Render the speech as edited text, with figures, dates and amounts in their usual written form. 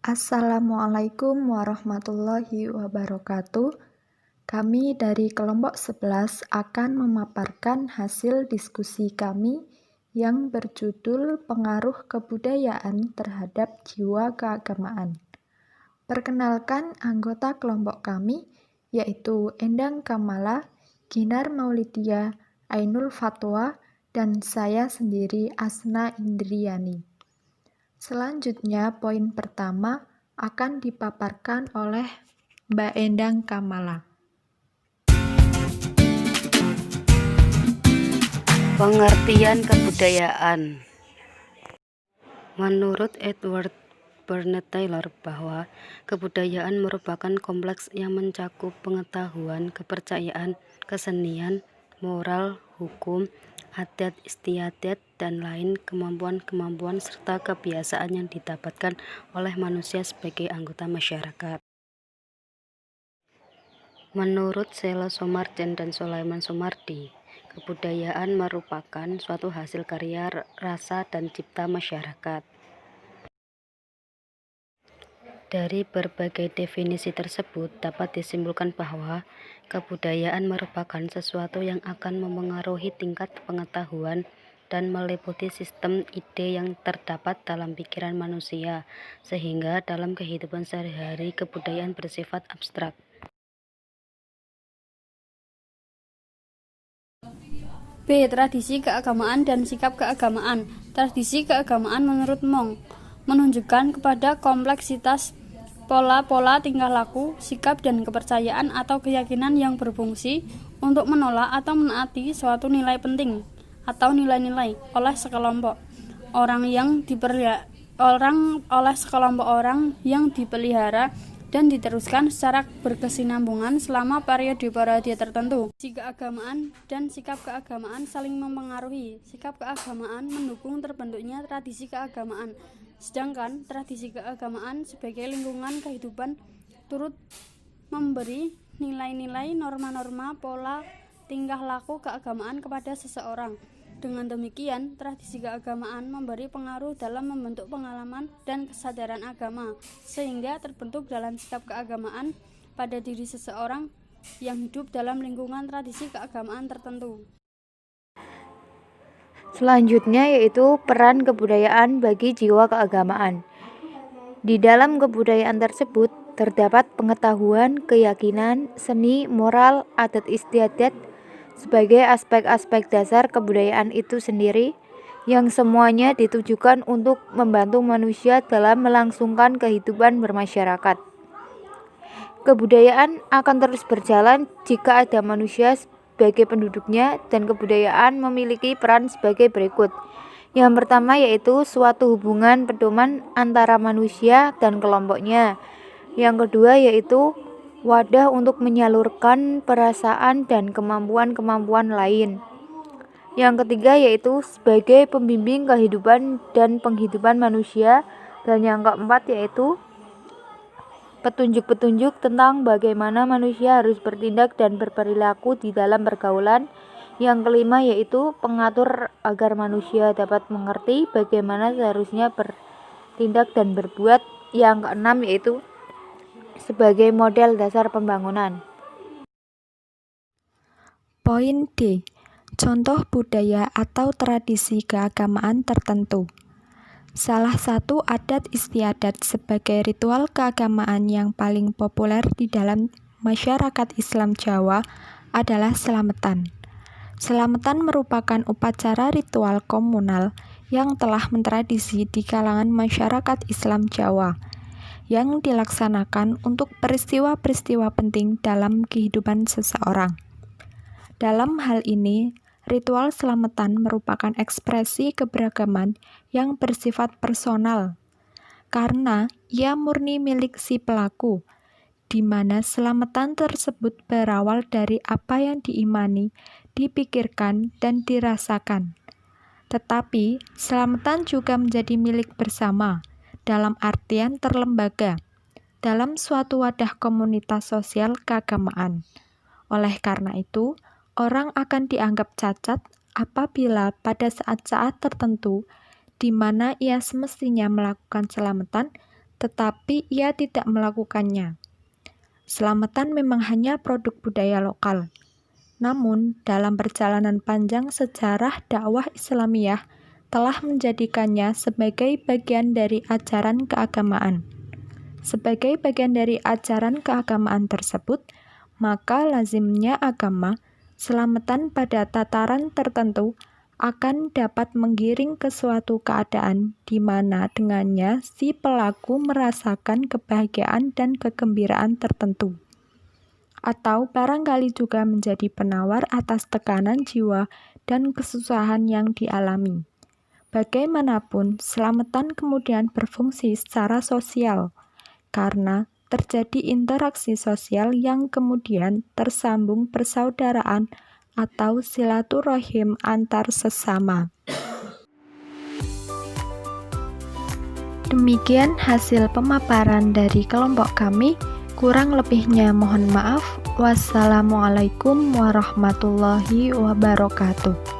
Assalamualaikum warahmatullahi wabarakatuh. Kami dari kelompok 11 akan memaparkan hasil diskusi kami yang berjudul Pengaruh Kebudayaan Terhadap Jiwa Keagamaan. Perkenalkan anggota kelompok kami, yaitu Endang Kamala, Ginar Maulidia, Ainul Fatwa, dan saya sendiri Asna Indriani. Selanjutnya, poin pertama akan dipaparkan oleh Mbak Endang Kamala. Pengertian kebudayaan. Menurut Edward Bernard Taylor bahwa kebudayaan merupakan kompleks yang mencakup pengetahuan, kepercayaan, kesenian, moral, hukum, adat istiadat, dan lain kemampuan-kemampuan serta kebiasaan yang didapatkan oleh manusia sebagai anggota masyarakat. Menurut Sheila Somarjan dan Sulaiman Somardi, kebudayaan merupakan suatu hasil karya rasa dan cipta masyarakat. Dari berbagai definisi tersebut dapat disimpulkan bahwa kebudayaan merupakan sesuatu yang akan memengaruhi tingkat pengetahuan dan meliputi sistem ide yang terdapat dalam pikiran manusia, sehingga dalam kehidupan sehari-hari kebudayaan bersifat abstrak. B. Tradisi keagamaan dan sikap keagamaan. Tradisi keagamaan menurut Mong menunjukkan kepada kompleksitas pola-pola tingkah laku, sikap dan kepercayaan atau keyakinan yang berfungsi untuk menolak atau menaati suatu nilai penting atau nilai-nilai oleh sekelompok orang yang dipelihara dan diteruskan secara berkesinambungan selama periode-periode tertentu. Tradisi keagamaan dan sikap keagamaan saling mempengaruhi. Sikap keagamaan mendukung terbentuknya tradisi keagamaan, sedangkan tradisi keagamaan sebagai lingkungan kehidupan turut memberi nilai-nilai, norma-norma, pola tingkah laku keagamaan kepada seseorang. Dengan demikian, tradisi keagamaan memberi pengaruh dalam membentuk pengalaman dan kesadaran agama, sehingga terbentuk dalam sikap keagamaan pada diri seseorang yang hidup dalam lingkungan tradisi keagamaan tertentu. Selanjutnya yaitu peran kebudayaan bagi jiwa keagamaan. Di dalam kebudayaan tersebut terdapat pengetahuan, keyakinan, seni, moral, adat istiadat sebagai aspek-aspek dasar kebudayaan itu sendiri yang semuanya ditujukan untuk membantu manusia dalam melangsungkan kehidupan bermasyarakat. Kebudayaan akan terus berjalan jika ada manusia sebagai penduduknya, dan kebudayaan memiliki peran sebagai berikut. Yang pertama yaitu suatu hubungan pedoman antara manusia dan kelompoknya. Yang kedua yaitu wadah untuk menyalurkan perasaan dan kemampuan-kemampuan lain. Yang ketiga yaitu sebagai pembimbing kehidupan dan penghidupan manusia. Dan yang keempat yaitu petunjuk-petunjuk tentang bagaimana manusia harus bertindak dan berperilaku di dalam pergaulan. Yang kelima yaitu pengatur agar manusia dapat mengerti bagaimana seharusnya bertindak dan berbuat. Yang keenam yaitu sebagai model dasar pembangunan. Poin D. Contoh budaya atau tradisi keagamaan tertentu. Salah satu adat istiadat sebagai ritual keagamaan yang paling populer di dalam masyarakat Islam Jawa adalah selamatan. Selamatan merupakan upacara ritual komunal yang telah mentradisi di kalangan masyarakat Islam Jawa, yang dilaksanakan untuk peristiwa-peristiwa penting dalam kehidupan seseorang. Dalam hal ini, ritual selamatan merupakan ekspresi keberagaman yang bersifat personal, karena ia murni milik si pelaku, di mana selamatan tersebut berawal dari apa yang diimani, dipikirkan, dan dirasakan. Tetapi, selamatan juga menjadi milik bersama, dalam artian terlembaga, dalam suatu wadah komunitas sosial keagamaan. Oleh karena itu, orang akan dianggap cacat apabila pada saat-saat tertentu di mana ia semestinya melakukan selamatan tetapi ia tidak melakukannya. Selamatan memang hanya produk budaya lokal. Namun, dalam perjalanan panjang sejarah dakwah Islamiyah telah menjadikannya sebagai bagian dari ajaran keagamaan. Sebagai bagian dari ajaran keagamaan tersebut, maka lazimnya agama, selamatan pada tataran tertentu akan dapat menggiring ke suatu keadaan di mana dengannya si pelaku merasakan kebahagiaan dan kegembiraan tertentu, atau barangkali juga menjadi penawar atas tekanan jiwa dan kesusahan yang dialami. Bagaimanapun, selamatan kemudian berfungsi secara sosial, karena terjadi interaksi sosial yang kemudian tersambung persaudaraan atau silaturahim antar sesama. Demikian hasil pemaparan dari kelompok kami. Kurang lebihnya mohon maaf. Wassalamualaikum warahmatullahi wabarakatuh.